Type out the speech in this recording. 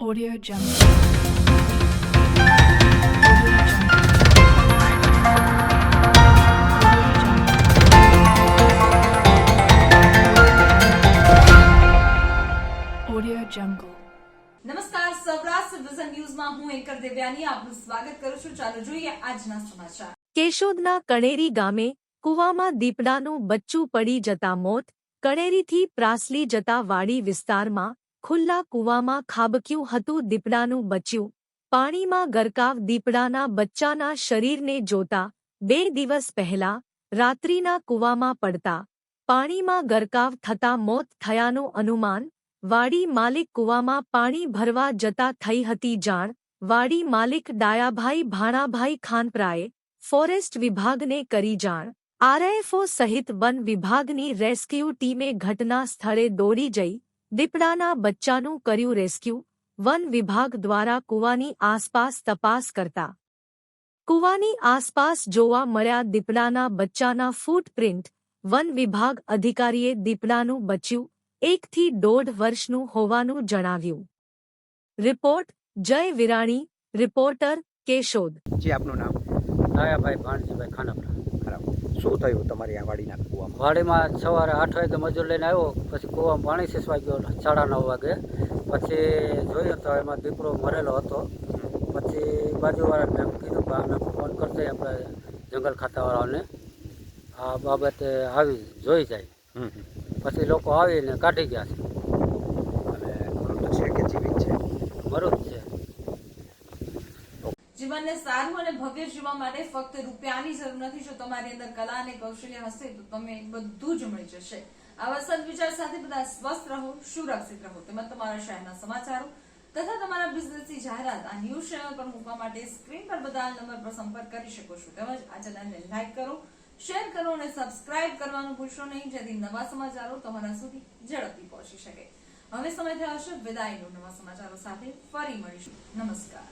Audio Jungle. Audio Jungle. નમસ્કાર, Saurashtra vision ન્યૂઝમાં હું એન્કર દેવ્યાની આપનું સ્વાગત કરું છું. ચાલો જોઈએ આજના સમાચાર. કેશોદના કણેરી ગામે કૂવામાં દીપડાનું બચ્ચું પડી જતા મોત. કણેરીથી પ્રાસલી જતા વાડી વિસ્તારમાં ખુલ્લા કૂવામાં ખાબક્યું હતું દીપડાનું બચ્ચું. પાણીમાં ગરકાવ દીપડાના બચ્ચાના શરીરને જોતા 2 દિવસ પહેલા રાત્રિના કૂવામાં પડતા પાણીમાં ગરકાવ થતા મોત થયાનું અનુમાન. વાડી માલિક કૂવામાં પાણી ભરવા જતા થઈ હતી જાણ. વાડી માલિક ડાયાભાઈ ભાણાભાઈ ખાનપરાએ ફોરેસ્ટ વિભાગને કરી જાણ. આરએફઓ સહિત વન વિભાગની રેસ્ક્યુ ટીમે ઘટના સ્થળે દોડી જઈ દીપડાના બચ્ચાનું કર્યું રેસ્ક્યુ. વન વિભાગ દ્વારા કૂવાની આસપાસ તપાસ કરતા કૂવાની આસપાસ જોવા મળ્યા દીપડાના બચ્ચાના ફૂટપ્રિન્ટ. વન વિભાગ અધિકારીએ દીપડાનું બચ્ચું 1 થી 1.5 વર્ષનું હોવાનું જણાવ્યું. રિપોર્ટ જય વિરાણી, રિપોર્ટર કેશોદ. જી આપનું નામ? ડાયાભાઈ ભાણજીભાઈ ખાનાપરા. બરાબર. શું થયું તમારી આ વાડીના કૂવામાં? વાડીમાં સવારે 8 વાગે મજૂર લઈને આવ્યો, પછી કૂવામાં પાણી સિસવા ગયો 9:30 વાગે. પછી જોયું તો એમાં દીપડો મરેલો હતો. પછી બાજુવાળાને મેં કીધું કે અમે ફોન કરશે આપણે જંગલ ખાતાવાળાને આ બાબતે આવી જોઈ જાય. પછી લોકો આવીને કાઢી ગયા છે. અને મૃત છે કે જીવિત છે? મરું જ છે. જીવનને સારું અને ભવ્ય જીવવા માટે ફક્ત રૂપિયાની જરૂર નથી. જો તમારી અંદર કલા અને કૌશલ્ય હશે તો તમે બધું જ મળી જશે. આવા સદવિચાર સાથે બધા સ્વસ્થ રહો, સુરક્ષિત રહો. તેમજ તમારા શહેરના સમાચારો તથા તમારા બિઝનેસની જાહેરાત આ ન્યૂઝ ચેનલ પર મૂકવા માટે સ્ક્રીન પર બધા નંબર પર સંપર્ક કરી શકો છો. તેમજ આ ચેનલને લાઈક કરો, શેર કરો અને સબસ્ક્રાઇબ કરવાનું ભૂલશો નહીં, જેથી નવા સમાચારો તમારા સુધી ઝડપથી પહોંચી શકે. હવે સમય થયો છે વિદાયનો. નવા સમાચારો સાથે ફરી મળીશું. નમસ્કાર.